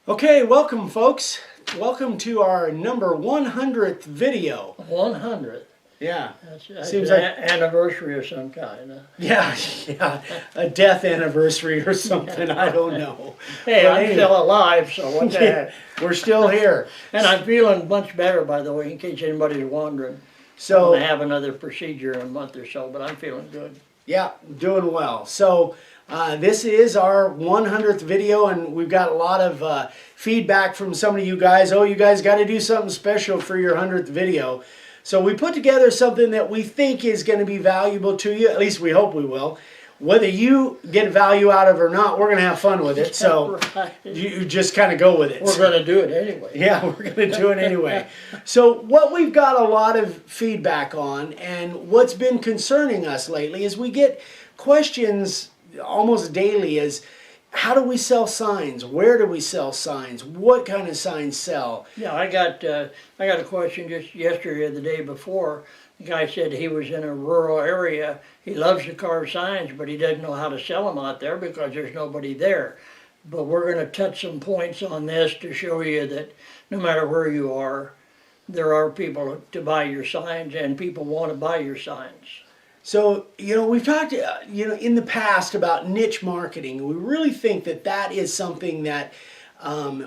Okay, welcome folks. Welcome to our number 100th video. 100th. Yeah. That's Seems an like anniversary of some kind. Huh? yeah, a death anniversary or something. I don't know. Hey, But I'm anyway, still alive, so what the heck? we're still here. And I'm feeling much better, by the way, in case anybody's wondering. I'm So going to have another procedure in a month or so, but I'm feeling good. yeah, doing well. So this is our 100th video, and we've got a lot of feedback from some of you guys. Oh, you guys got to do something special for your 100th video. So we put together something that we think is going to be valuable to you. At least we hope we will. Whether you get value out of it or not, we're going to have fun with it. So Right. you just kind of go with it. We're going to do it anyway. Yeah, we're going to do it anyway. So what we've got a lot of feedback on, and what's been concerning us lately, is we get questions almost daily as, how do we sell signs? Where do we sell signs? What kind of signs sell? Yeah, I got a question just yesterday or the day before. The guy said he was in a rural area. He loves to carve signs, but he doesn't know how to sell them out there because there's nobody there. But we're going to touch some points on this to show you that no matter where you are, there are people to buy your signs, and people want to buy your signs. So, we've talked, in the past about niche marketing. We really think that that is something that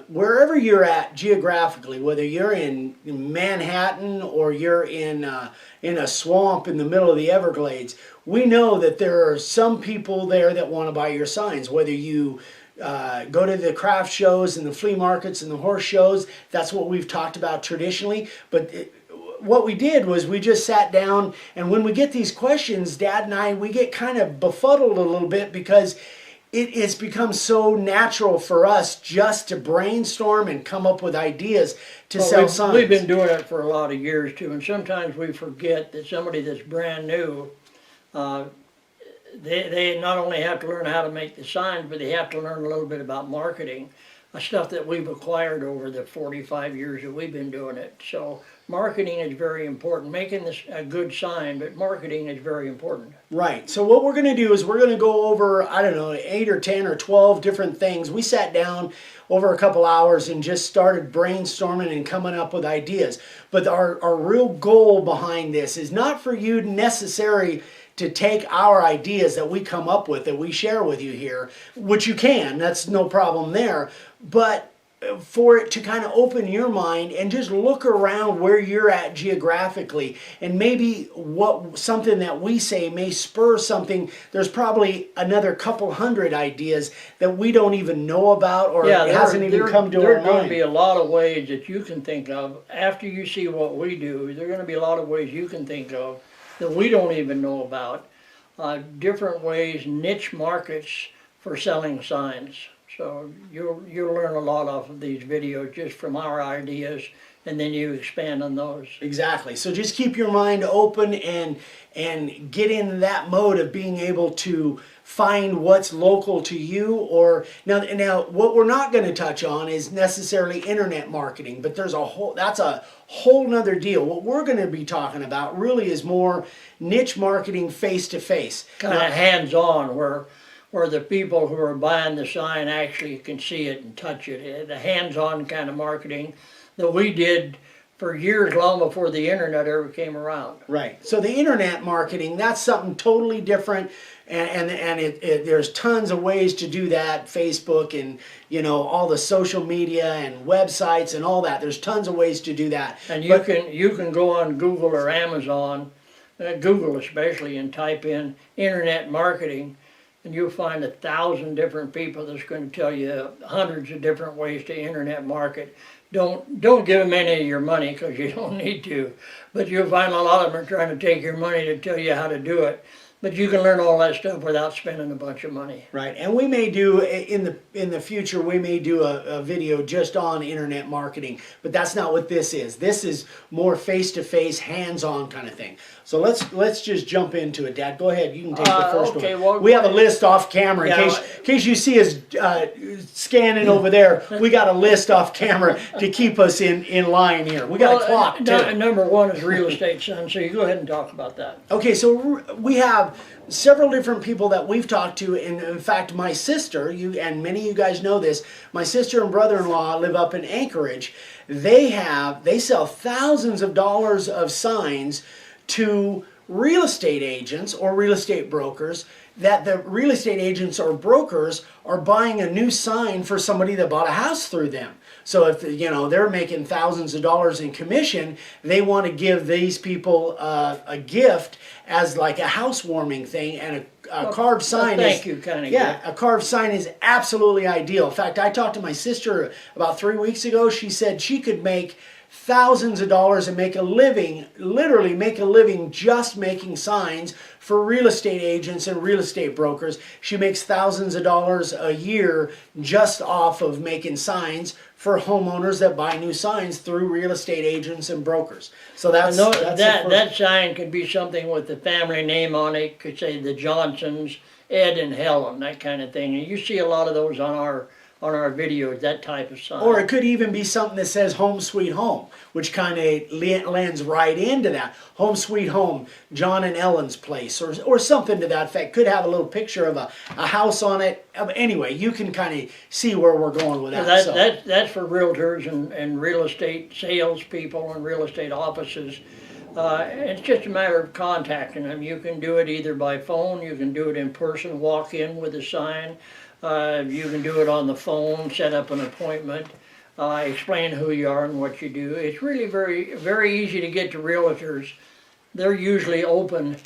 wherever you're at geographically, whether you're in Manhattan or you're in a swamp in the middle of the Everglades, we know that there are some people there that want to buy your signs. Whether you go to the craft shows and the flea markets and the horse shows, that's what we've talked about traditionally. But what we did was we just sat down, and when we get these questions, Dad and I, we get kind of befuddled a little bit because it has become so natural for us just to brainstorm and come up with ideas to sell signs. We've been doing it for a lot of years too, and sometimes we forget that somebody that's brand new, they not only have to learn how to make the signs, but they have to learn a little bit about marketing, stuff that we've acquired over the 45 years that we've been doing it. So marketing is very important. Making this a good sign, but marketing is very important. Right. So what we're going to do is we're going to go over, 8 or 10 or 12 different things. We sat down over a couple hours and just started brainstorming and coming up with ideas. But our real goal behind this is not for you necessarily to take our ideas that we come up with, that we share with you here, which you can, that's no problem there, but for it to kind of open your mind and just look around where you're at geographically, and maybe something that we say may spur something. There's probably another couple hundred ideas that we don't even know about, or it hasn't even come to our mind. There are going to be a lot of ways that you can think of after you see what we do. There are going to be a lot of ways you can think of that we don't even know about. Different ways, niche markets for selling signs. So you'll learn a lot off of these videos just from our ideas, and then you expand on those. Exactly. So just keep your mind open and get in that mode of being able to find what's local to you. Or now what we're not going to touch on is necessarily internet marketing, but that's a whole nother deal. What we're going to be talking about really is more niche marketing, face to face, kind of hands-on, where the people who are buying the sign actually can see it and touch it. The hands-on kind of marketing that we did for years, long before the internet ever came around. Right. So the internet marketing, that's something totally different, and there's tons of ways to do that. Facebook and all the social media and websites and all that. There's tons of ways to do that. And you can go on Google or Amazon, Google especially, and type in internet marketing, and you'll find 1,000 different people that's going to tell you hundreds of different ways to internet market. Don't give them any of your money, because you don't need to, but you'll find a lot of them are trying to take your money to tell you how to do it. But you can learn all that stuff without spending a bunch of money. Right, and we may do, in the future, we may do a video just on internet marketing, but that's not what this is. This is more face-to-face, hands-on kind of thing. So let's just jump into it, Dad. Go ahead, you can take the first okay, one. well, we have a list off camera, in case you see us scanning over there. We got a list off camera to keep us in line here. We got a clock, too. Number one is real estate, son, so you go ahead and talk about that. Okay, so we have have several different people that we've talked to. And in fact, my sister, you and many of you guys know this, my sister and brother-in-law live up in Anchorage. They sell thousands of dollars of signs to real estate agents or real estate brokers, that the real estate agents or brokers are buying a new sign for somebody that bought a house through them. So if they're making thousands of dollars in commission, they want to give these people a gift as like a housewarming thing, and a carved sign. Thank you, kind of. Yeah, a carved sign is absolutely ideal. In fact, I talked to my sister about 3 weeks ago. She said she could make thousands of dollars and make a living, literally make a living just making signs for real estate agents and real estate brokers. She makes thousands of dollars a year just off of making signs for homeowners that buy new signs through real estate agents and brokers. So that sign could be something with the family name on it. Could say the Johnsons, Ed and Helen, that kind of thing. And you see a lot of those on our videos, that type of sign. Or it could even be something that says Home Sweet Home, which kind of lands right into that. Home Sweet Home, John and Ellen's place, or something to that effect. Could have a little picture of a house on it. Anyway, you can kind of see where we're going with that. That's for realtors and real estate salespeople and real estate offices. It's just a matter of contacting them. You can do it either by phone, you can do it in person, walk in with a sign. You can do it on the phone, set up an appointment, explain who you are and what you do. It's really very, very easy to get to realtors. They're usually open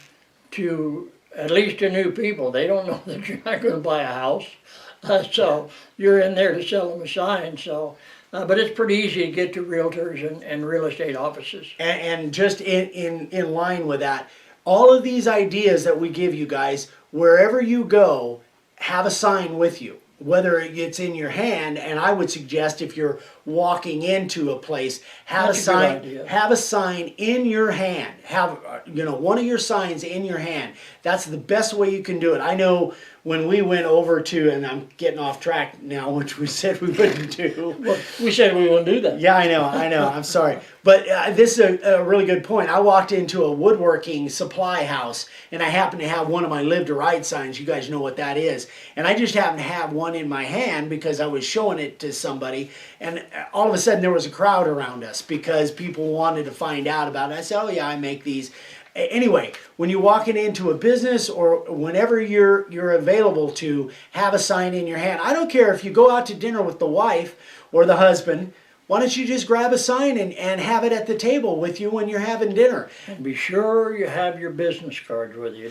to at least to new people. They don't know that you're not going to buy a house, so you're in there to sell them a sign. So, but it's pretty easy to get to realtors and real estate offices. And just in line with that, all of these ideas that we give you guys, wherever you go, have a sign with you, whether it's in your hand. And I would suggest if you're walking into a place, have a sign in your hand. Have one of your signs in your hand. That's the best way you can do it. I know when we went over to, and I'm getting off track now, which we said we wouldn't do. Well, we said we wouldn't do that. Yeah, I know. I'm sorry. But this is a really good point. I walked into a woodworking supply house, and I happened to have one of my Live to Ride signs. You guys know what that is. And I just happened to have one in my hand because I was showing it to somebody. And all of a sudden, there was a crowd around us because people wanted to find out about it. I said, oh, yeah, I make these. Anyway, when you're walking into a business or whenever you're available to have a sign in your hand, I don't care if you go out to dinner with the wife or the husband, why don't you just grab a sign and have it at the table with you when you're having dinner? And be sure you have your business cards with you.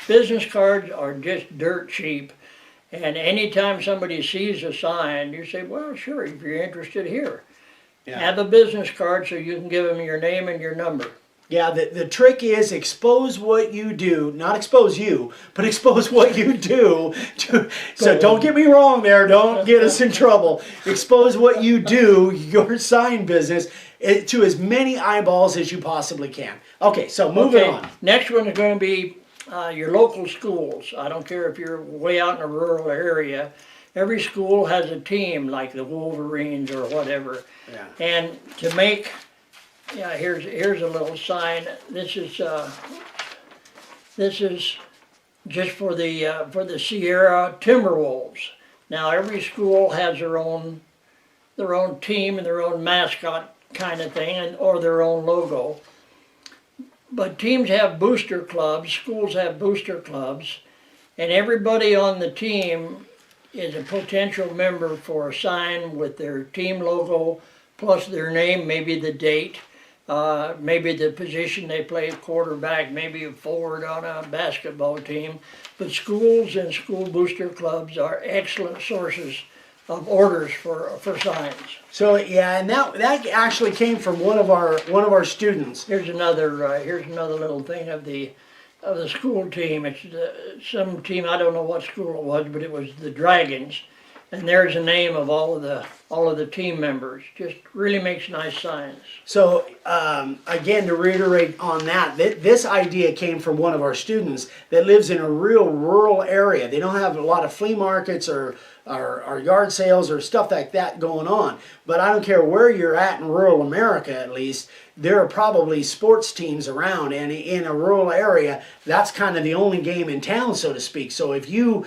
Business cards are just dirt cheap. And anytime somebody sees a sign, you say, well, sure, if you're interested here. Yeah. Have a business card so you can give them your name and your number. Yeah, the trick is expose what you do, not expose you, but expose what you do. So don't get me wrong there, don't get us in trouble. Expose what you do, your sign business, to as many eyeballs as you possibly can. Okay, so moving on. Next one is going to be your local schools. I don't care if you're way out in a rural area. Every school has a team, like the Wolverines or whatever. Yeah. And to make... Yeah, here's a little sign. This is just for the Sierra Timberwolves. Now every school has their own team and their own mascot kind of thing, or their own logo. But teams have booster clubs, schools have booster clubs, and everybody on the team is a potential member for a sign with their team logo plus their name, maybe the date. Maybe the position they play, quarterback, maybe a forward on a basketball team. But schools and school booster clubs are excellent sources of orders for signs. So yeah, and that actually came from one of our students. Here's another little thing of the school team. It's some team, I don't know what school it was, but it was the Dragons. And there's a name of all of the team members. Just really makes nice signs. So again, to reiterate on that, this idea came from one of our students that lives in a real rural area. They don't have a lot of flea markets or or yard sales or stuff like that going on. But I don't care where you're at in rural America, at least, there are probably sports teams around, and in a rural area, that's kind of the only game in town, so to speak. So if you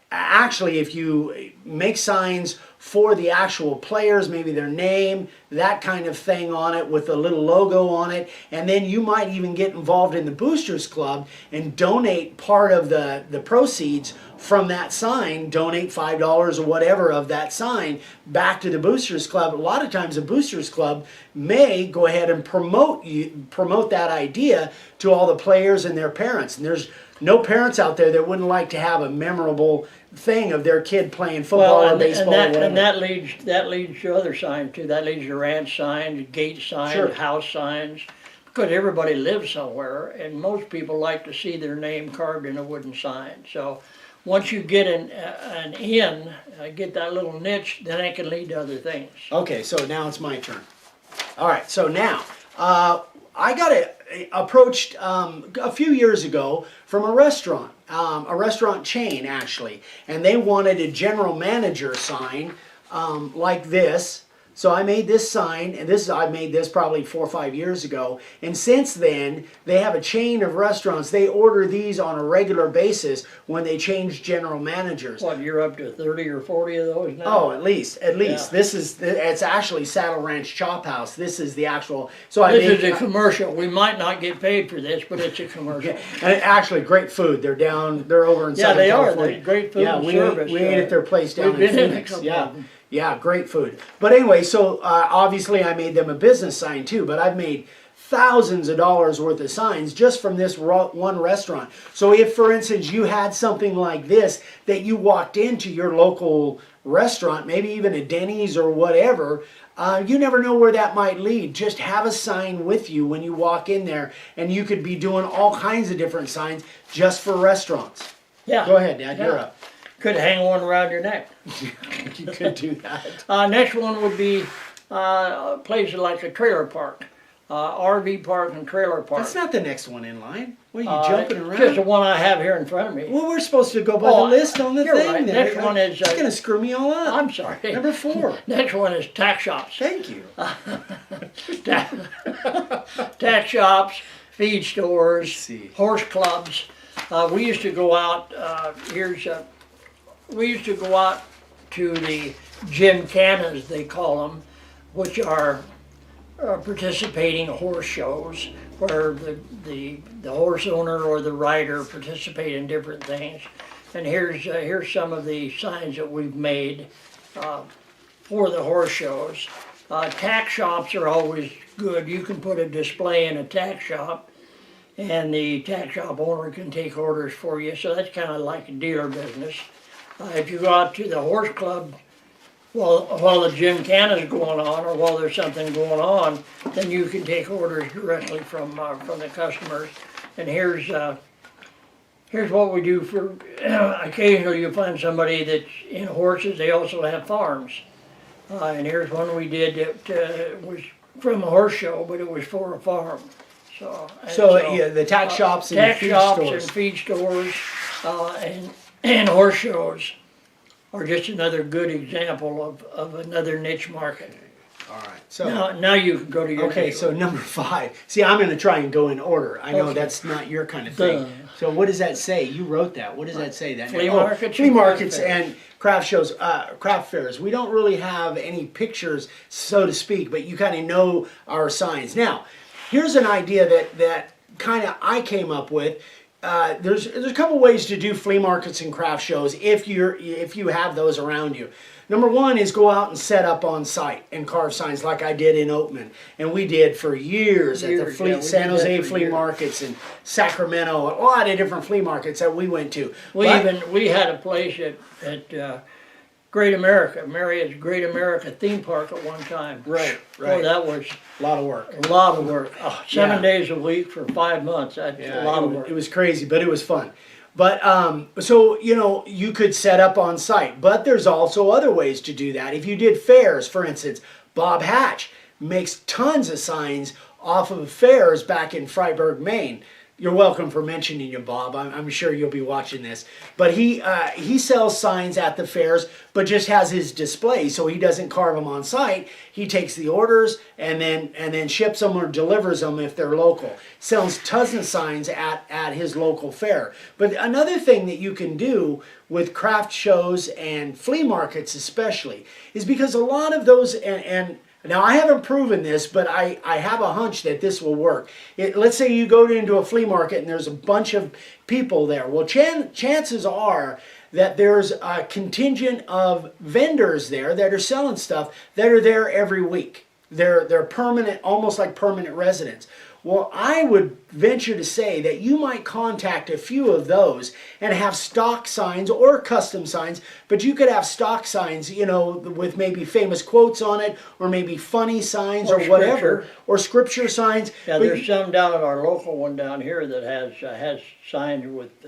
actually, if you make signs for the actual players, maybe their name, that kind of thing on it with a little logo on it, and then you might even get involved in the Boosters Club and donate part of the proceeds from that sign, donate $5 or whatever of that sign back to the Boosters Club. A lot of times the Boosters Club may go ahead and promote that idea to all the players and their parents. And there's no parents out there that wouldn't like to have a memorable thing of their kid playing football or baseball or whatever. And that leads to other signs too. That leads to ranch signs, gate signs, Sure. house signs, because everybody lives somewhere, and most people like to see their name carved in a wooden sign. So once you get an in, get that little niche, then it can lead to other things. Okay, so now it's my turn. All right, so now I got approached a few years ago from a restaurant chain actually, and they wanted a general manager sign like this. So I made this sign, and I made this probably 4 or 5 years ago. And since then, they have a chain of restaurants. They order these on a regular basis when they change general managers. What, you're up to 30 or 40 of those now? Oh, at least. Yeah. It's actually Saddle Ranch Chop House. This is the actual. So This is a commercial. We might not get paid for this, but it's a commercial. And actually, great food. They're over in Yeah, Southern they are. California. They're great food and service. We ate at their place down in we've been in a Phoenix. couple Yeah. of them. Yeah, great food. But anyway, so obviously I made them a business sign too, but I've made thousands of dollars worth of signs just from this one restaurant. So if, for instance, you had something like this that you walked into your local restaurant, maybe even a Denny's or whatever, you never know where that might lead. Just have a sign with you when you walk in there, and you could be doing all kinds of different signs just for restaurants. Yeah. Go ahead, Dad, you're Yeah. up. Could hang one around your neck. You could do that. Next one would be places like a trailer park, RV park and trailer park. That's not the next one in line. What are you jumping around? Just the one I have here in front of me. Well, we're supposed to go by Oh, the list on the you're thing. right. There. Next one is, It's going to screw me all up. I'm sorry. Number 4. Next one is tack shops. Thank you. Tack shops, feed stores, See. horse clubs. We used to go out. We used to go out to the gymkhanas, they call them, which are participating horse shows where the horse owner or the rider participate in different things. And here's some of the signs that we've made for the horse shows. Tack shops are always good. You can put a display in a tack shop, and the tack shop owner can take orders for you. So that's kind of like a dealer business. If you go out to the horse club while the gymkhana is going on, or while there's something going on, then you can take orders directly from the customers. And here's what we do for. Occasionally, you find somebody that's in horses. They also have farms. And here's one we did that was from a horse show, but it was for a farm. So Yeah, the tack shops and the tack feed shops stores. and feed stores and horse shows are just another good example of another niche market. All right. So Now you can go to your okay, next so one. number 5. See, I'm going to try and go in order. I know Okay. that's not your kind of thing. Duh. So what does that say? You wrote that. What does that say? That Flea markets flea and craft markets fairs. and craft shows, craft fairs. We don't really have any pictures, so to speak, but you kind of know our signs. Now, here's an idea that kind of I came up with. There's a couple ways to do flea markets and craft shows if you have those around you. Number 1 is go out and set up on site and carve signs like I did in Oatman, and we did for years at the Years, yeah, we San did Jose that for flea years. markets and Sacramento, a lot of different flea markets that we went to. We But- had a place at Great America, Marriott's Great America theme park at one time. Right, Oh, right. that was a lot of work. a lot of work. Oh, 7 Yeah. days a week for 5 months. That's a lot of work. It was crazy, but it was fun. But so you could set up on site, but there's also other ways to do that. If you did fairs, for instance, Bob Hatch makes tons of signs off of fairs back in Freiburg, Maine. You're welcome for mentioning you, Bob. I'm sure you'll be watching this. But he sells signs at the fairs, but just has his display, so he doesn't carve them on site. He takes the orders and then ships them or delivers them if they're local. Sells tons of signs at his local fair. But another thing that you can do with craft shows and flea markets especially is because a lot of those and now, I haven't proven this, but I have a hunch that this will work. Let's say you go into a flea market and there's a bunch of people there. Well, chances are that there's a contingent of vendors there that are selling stuff that are there every week. They're permanent, almost like permanent residents. Well, I would venture to say that you might contact a few of those and have stock signs or custom signs, but you could have stock signs, with maybe famous quotes on it, or maybe funny signs or whatever, or scripture signs. Yeah, But there's some down at our local one down here that has signs with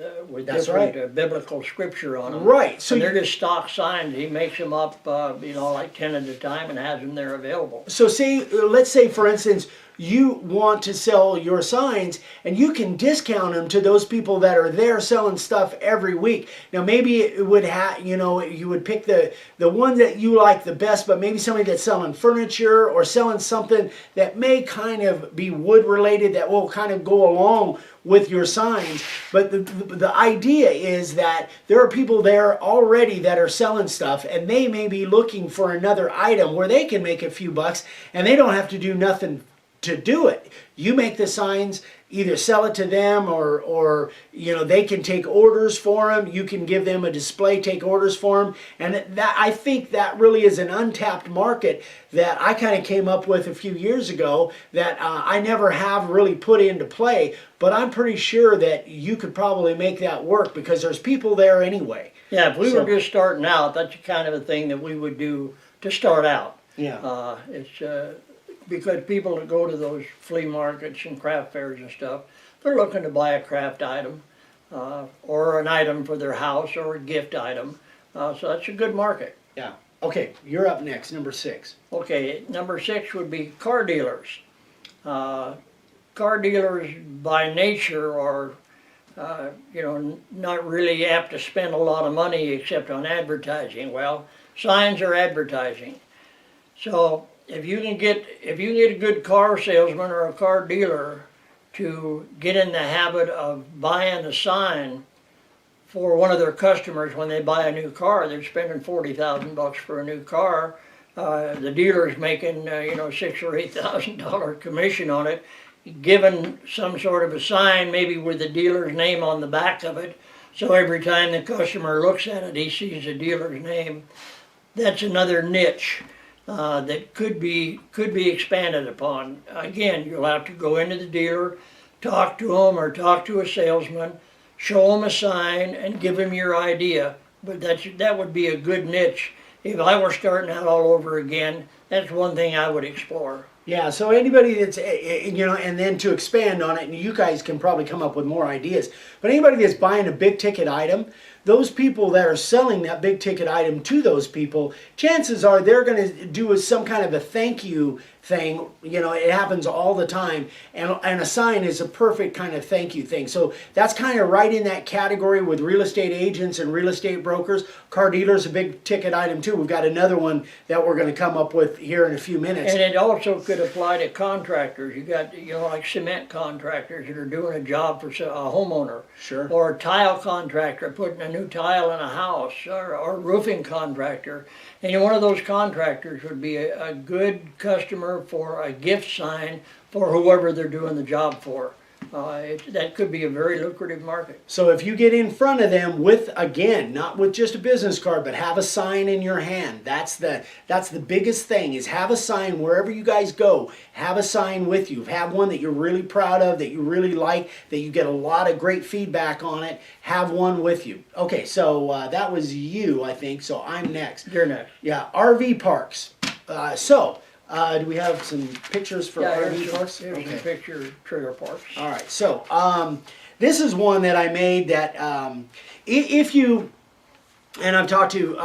That's different right. Biblical scripture on them. Right, So so they're just stock signs. He makes them up, like 10 at a time, and has them there available. So let's say for instance, you want to sell your signs and you can discount them to those people that are there selling stuff every week. Now maybe it would you would pick the one that you like the best, but maybe somebody that's selling furniture or selling something that may kind of be wood related that will kind of go along with your signs. But the idea is that there are people there already that are selling stuff, and they may be looking for another item where they can make a few bucks and they don't have to do nothing to do it. You make the signs, either sell it to them or they can take orders for them. You can give them a display, take orders for them. And that, I think that really is an untapped market that I kind of came up with a few years ago that I never have really put into play. But I'm pretty sure that you could probably make that work because there's people there anyway. Yeah, if we were just starting out, that's the kind of a thing that we would do to start out. Yeah. It's because people that go to those flea markets and craft fairs and stuff, they're looking to buy a craft item or an item for their house or a gift item. So that's a good market. Yeah. Okay, you're up next, number 6. Okay, number 6 would be car dealers. Car dealers by nature are, not really apt to spend a lot of money except on advertising. Well, signs are advertising. So if you can get a good car salesman or a car dealer to get in the habit of buying a sign for one of their customers when they buy a new car, they're spending $40,000 for a new car. The dealer's making $6,000 or $8,000 commission on it, given some sort of a sign, maybe with the dealer's name on the back of it. So every time the customer looks at it, he sees the dealer's name. That's another niche that could be expanded upon. Again, you'll have to go into the dealer, talk to him or talk to a salesman, show him a sign, and give him your idea. But that would be a good niche. If I were starting out all over again, that's one thing I would explore. Yeah, so anybody that's, and then to expand on it, and you guys can probably come up with more ideas, but anybody that's buying a big ticket item, those people that are selling that big ticket item to those people, chances are they're going to do some kind of a thank you thing. It happens all the time, and a sign is a perfect kind of thank you thing. So that's kind of right in that category with real estate agents and real estate brokers. Car dealers, a big ticket item too. We've got another one that we're going to come up with here in a few minutes. And it also could apply to contractors. You got, like cement contractors that are doing a job for a homeowner. Sure. Or a tile contractor putting a new tile in a house, or a roofing contractor. And one of those contractors would be a good customer for a gift sign for whoever they're doing the job for. That could be a very lucrative market. So if you get in front of them with, again, not with just a business card, but have a sign in your hand. That's the biggest thing, is have a sign wherever you guys go. Have a sign with you. Have one that you're really proud of, that you really like, that you get a lot of great feedback on it. Have one with you. Okay, so that was you, I think. So I'm next. You're next. Yeah, RV parks. Do we have some pictures for RV parks? Here's some picture trailer parks. All right, so this is one that I made that if you, and I've talked to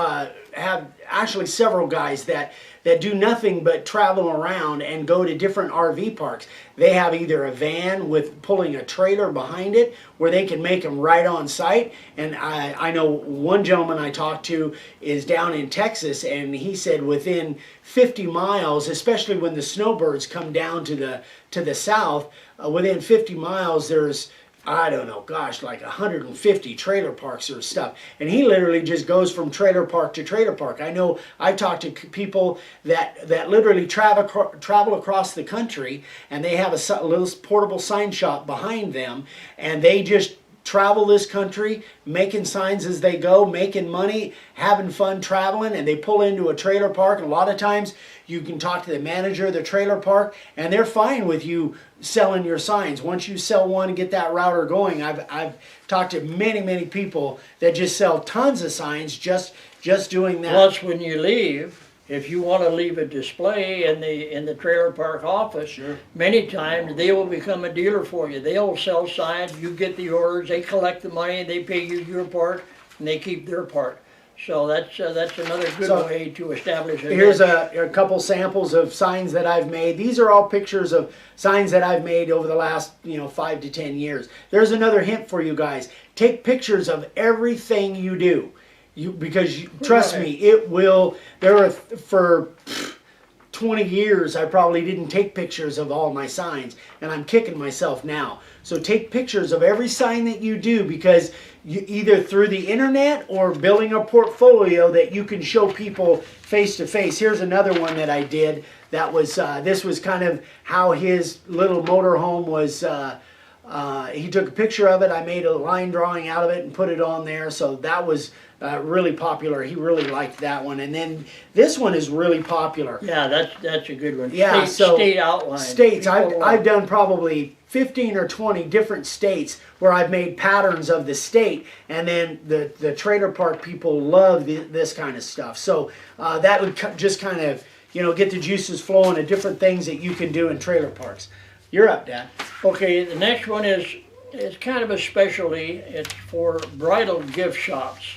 have actually several guys that do nothing but travel around and go to different RV parks. They have either a van with pulling a trailer behind it where they can make them right on site. And I know one gentleman I talked to is down in Texas, and he said within 50 miles, especially when the snowbirds come down to the south, within 50 miles there's, I don't know, gosh, like 150 trailer parks or stuff. And he literally just goes from trailer park to trailer park. I know I've talked to people that literally travel across the country, and they have a little portable sign shop behind them, and they just travel this country making signs as they go, making money, having fun traveling, and they pull into a trailer park. And a lot of times you can talk to the manager of the trailer park, and they're fine with you selling your signs. Once you sell one and get that router going, I've talked to many people that just sell tons of signs just doing that. Plus, when you leave, if you want to leave a display in the trailer park office, Sure. many times they will become a dealer for you. They'll sell signs, you get the orders, they collect the money, they pay you your part, and they keep their part. So that's another good So, way to establish a Here's niche. a couple samples of signs that I've made. These are all pictures of signs that I've made over the last 5 to 10 years. There's another hint for you guys. Take pictures of everything you do. Trust me, it will. For 20 years, I probably didn't take pictures of all my signs, and I'm kicking myself now. So take pictures of every sign that you do, because you, either through the internet or building a portfolio that you can show people face to face. Here's another one that I did. That was this was kind of how his little motorhome was. He took a picture of it. I made a line drawing out of it and put it on there. So that was really popular. He really liked that one. And then this one is really popular. Yeah, that's a good one. Yeah, State outline. States. People, I've done probably 15 or 20 different states where I've made patterns of the state, and then the trailer park people love this kind of stuff. So that would just kind of get the juices flowing of different things that you can do in trailer parks. You're up, Dad. Okay, the next one is kind of a specialty. It's for bridal gift shops.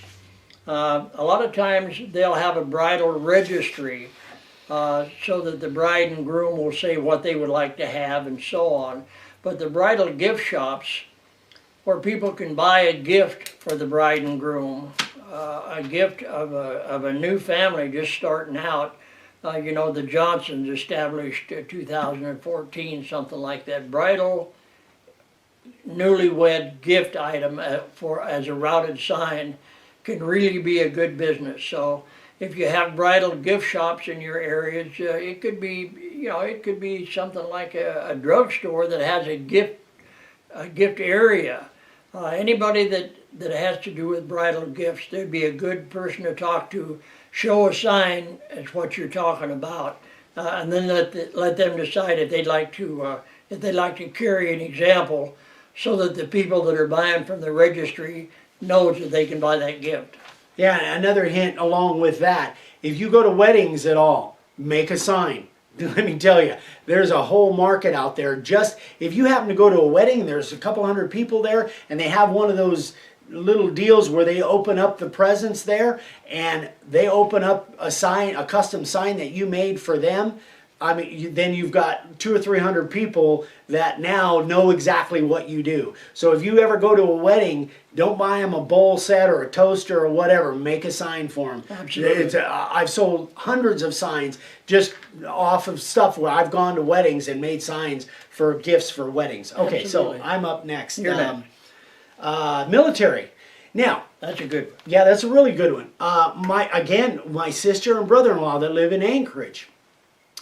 A lot of times they'll have a bridal registry so that the bride and groom will say what they would like to have and so on. But the bridal gift shops, where people can buy a gift for the bride and groom, a gift of a new family just starting out. The Johnsons established 2014, something like that. Bridal newlywed gift item as a routed sign can really be a good business. So if you have bridal gift shops in your areas, it could be something like a drugstore that has a gift area. Anybody that has to do with bridal gifts, they'd be a good person to talk to. Show a sign as what you're talking about, and then let them decide if they'd like to carry an example, so that the people that are buying from the registry knows that they can buy that gift. Yeah, another hint along with that. If you go to weddings at all, make a sign. Let me tell you, there's a whole market out there. Just if you happen to go to a wedding, there's a couple hundred people there, and they have one of those little deals where they open up the presents there, and they open up a sign, a custom sign that you made for them. I mean, then you've got 200 or 300 people that now know exactly what you do. So if you ever go to a wedding, don't buy them a bowl set or a toaster or whatever. Make a sign for them. Absolutely. I've sold hundreds of signs just off of stuff where I've gone to weddings and made signs for gifts for weddings. Okay, Absolutely. so I'm up next. You're next. Military. Now, That's a good one. yeah, that's a really good one. My sister and brother-in-law that live in Anchorage.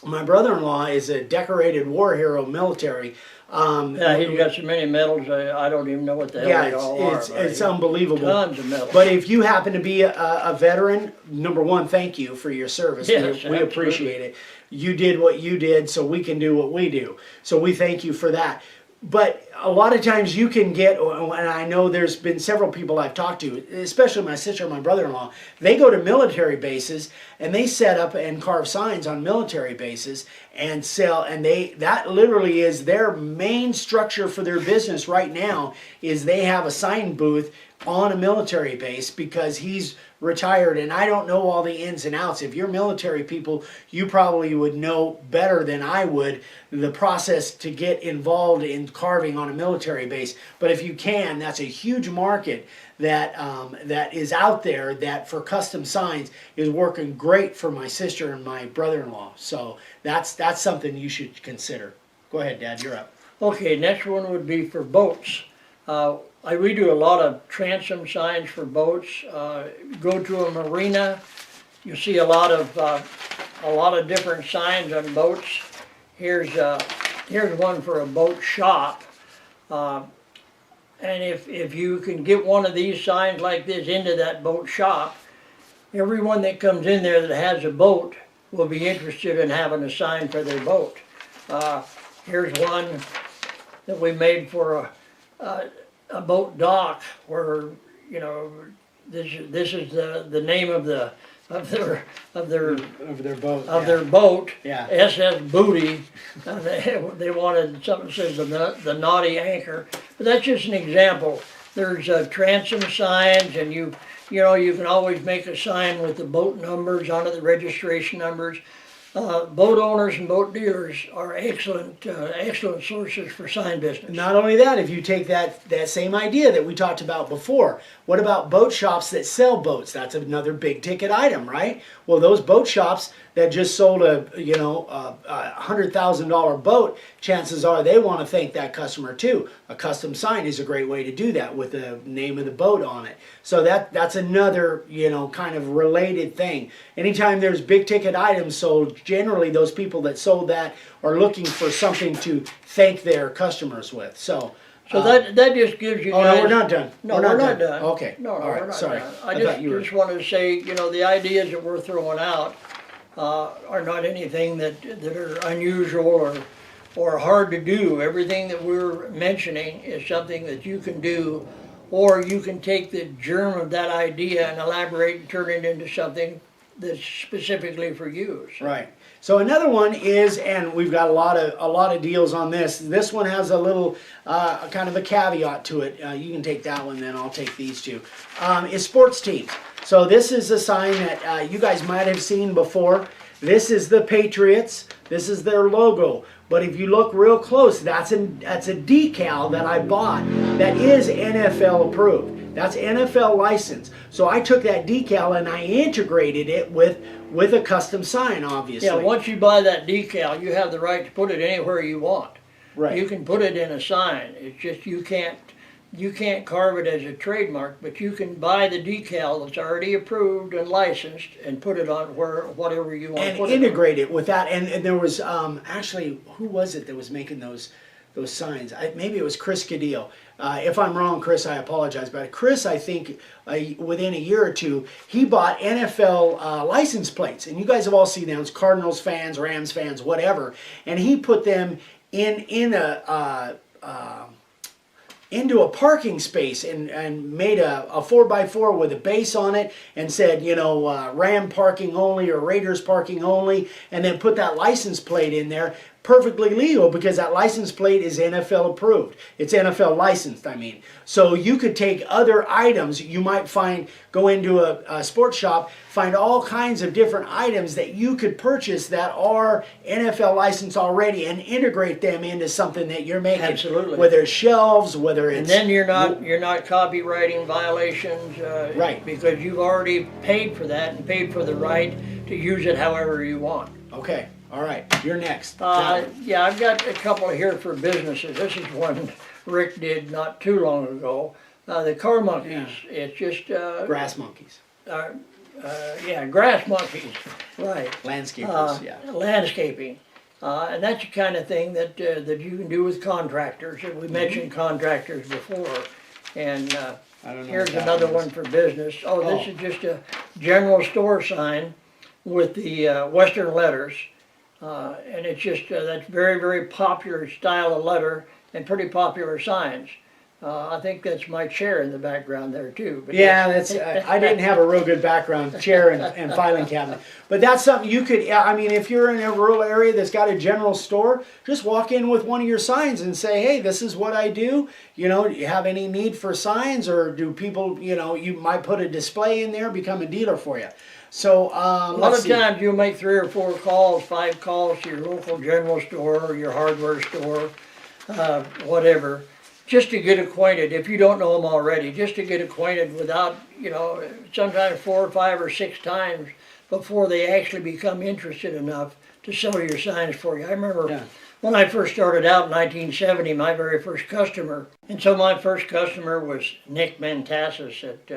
My brother-in-law is a decorated war hero military. Yeah, he's got so many medals, I don't even know what the hell Yeah, they all are. it's unbelievable. Tons of medals. But if you happen to be a veteran, number one, thank you for your service. Yes, we appreciate it. You did what you did, so we can do what we do. So we thank you for that. But a lot of times you can get, and I know there's been several people I've talked to, especially my sister and my brother-in-law, they go to military bases and they set up and carve signs on military bases and sell, and that literally is their main structure for their business right now, is they have a sign booth on a military base because he's retired and I don't know all the ins and outs. If you're military people, you probably would know better than I would the process to get involved in carving on a military base. But if you can, that's a huge market that that is out there that for custom signs is working great for my sister and my brother-in-law. So that's something you should consider. Go ahead, Dad, you're up. Okay, next one would be for boats. We do a lot of transom signs for boats. Go to a marina, you see a lot of different signs on boats. Here's one for a boat shop. And if you can get one of these signs like this into that boat shop, everyone that comes in there that has a boat will be interested in having a sign for their boat. Here's one that we made for a boat dock where, you know, this is the name of their boat, Yeah. SS Booty. They wanted something that says the naughty anchor, but that's just an example. There's transom signs, and you can always make a sign with the boat numbers on it, the registration numbers. Boat owners and boat dealers are excellent sources for sign business. Not only that, if you take that same idea that we talked about before, what about boat shops that sell boats? That's another big ticket item, right? Well, those boat shops that just sold a $100,000 boat, chances are they want to thank that customer too. A custom sign is a great way to do that with the name of the boat on it. So that's another, kind of related thing. Anytime there's big ticket items sold, generally those people that sold that are looking for something to thank their customers with. So that just gives you oh, guys... no, we're not done. No, we're not done. Okay. No, all right. we're not Sorry. done. I just wanted to say, the ideas that we're throwing out are not anything that are unusual or hard to do. Everything that we're mentioning is something that you can do, or you can take the germ of that idea and elaborate and turn it into something that's specifically for you. So. Right. So another one is, and we've got a lot of deals on this. This one has a little kind of a caveat to it. You can take that one, then I'll take these two. Is sports teams. So this is a sign that you guys might have seen before. This is the Patriots. This is their logo. But if you look real close, that's a decal that I bought that is NFL approved. That's NFL license. So I took that decal and I integrated it with a custom sign, obviously. Yeah, once you buy that decal, you have the right to put it anywhere you want. Right. You can put it in a sign. It's just you can't carve it as a trademark, but you can buy the decal that's already approved and licensed and put it on whatever you want to put it on. And integrate it with that. And there was actually, who was it that was making those signs? Maybe it was Chris Cadillo. If I'm wrong, Chris, I apologize. But Chris, I think within a year or two, he bought NFL license plates. And you guys have all seen them. It's Cardinals fans, Rams fans, whatever. And he put them into a parking space and made a 4x4 with a base on it and said, Ram parking only or Raiders parking only, and then put that license plate in there. Perfectly legal because that license plate is NFL approved. It's NFL licensed, I mean. So you could take other items you might go into a sports shop, find all kinds of different items that you could purchase that are NFL licensed already and integrate them into something that you're making. Absolutely. Whether it's shelves, whether it's... And then you're not copywriting violations. Right. Because you've already paid for that and paid for the right to use it however you want. Okay. All right, you're next. Yeah, I've got a couple here for businesses. This is one Rick did not too long ago. The car monkeys. Yeah. It's just grass monkeys. Grass monkeys. Right. Landscapers. Yeah. Landscaping, and that's the kind of thing that you can do with contractors. We mentioned contractors before, and here's another one for business. This is just a general store sign with the Western letters. And it's just, that's very, very popular style of letter and pretty popular signs. I think that's my chair in the background there too. But Yeah, that's, I didn't have a real good background, chair and filing cabinet. But that's something you could, I mean, if you're in a rural area that's got a general store, just walk in with one of your signs and say, hey, this is what I do. You know, do you have any need for signs, or do people, you know, you might put a display in there, become a dealer for you. So, a lot let's of see. times you'll make 3 or 4 calls, 5 calls to your local general store or your hardware store, whatever, just to get acquainted, if you don't know them already, just to get acquainted without, you know, sometimes 4 or 5 or 6 times before they actually become interested enough to sell your signs for you. I remember Yeah. when I first started out in 1970, my very first customer, and so my first customer was Nick Mantassis at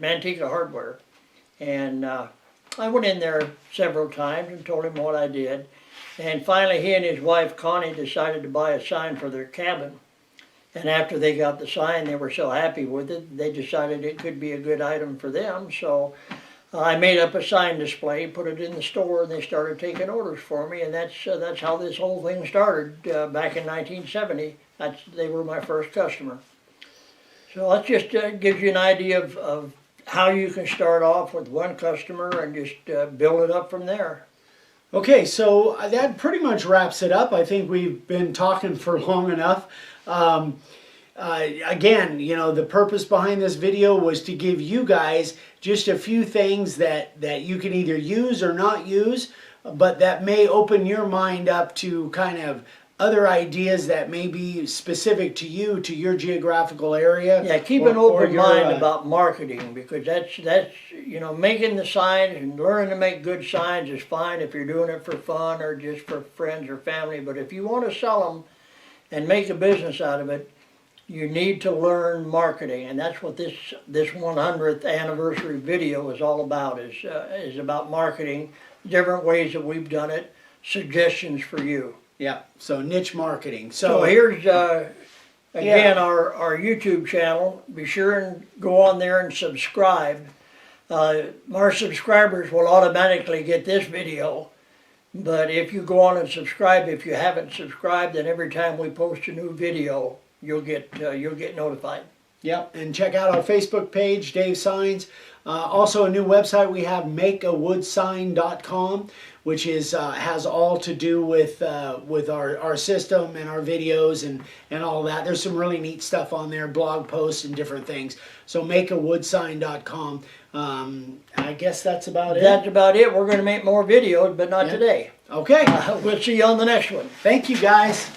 Manteca Hardware. And I went in there several times and told him what I did. And finally, he and his wife, Connie, decided to buy a sign for their cabin. And after they got the sign, they were so happy with it, they decided it could be a good item for them. So I made up a sign display, put it in the store, and they started taking orders for me. And that's how this whole thing started back in 1970. They were my first customer. So that just gives you an idea of how you can start off with one customer and just build it up from there. Okay, so that pretty much wraps it up. I think we've been talking for long enough. Again, you know, the purpose behind this video was to give you guys just a few things that you can either use or not use, but that may open your mind up to kind of other ideas that may be specific to you, to your geographical area. Yeah, keep an or open your, mind about marketing, because that's you know, making the signs and learning to make good signs is fine if you're doing it for fun or just for friends or family. But if you want to sell them and make a business out of it, you need to learn marketing, and that's what this 100th anniversary video is all about. Is about marketing, different ways that we've done it, suggestions for you. Yeah, so niche marketing. So here's again our YouTube channel. Be sure and go on there and subscribe. Our subscribers will automatically get this video, but if you go on and subscribe, if you haven't subscribed, then every time we post a new video, you'll get notified. Yep, and check out our Facebook page, Dave Signs. Also a new website we have, makeawoodsign.com, which is has all to do with our system and our videos and all that. There's some really neat stuff on there, blog posts and different things. So makeawoodsign.com. I guess that's about it. That's about it. We're going to make more videos, but not Yeah. today. Okay. We'll see you on the next one. Thank you, guys.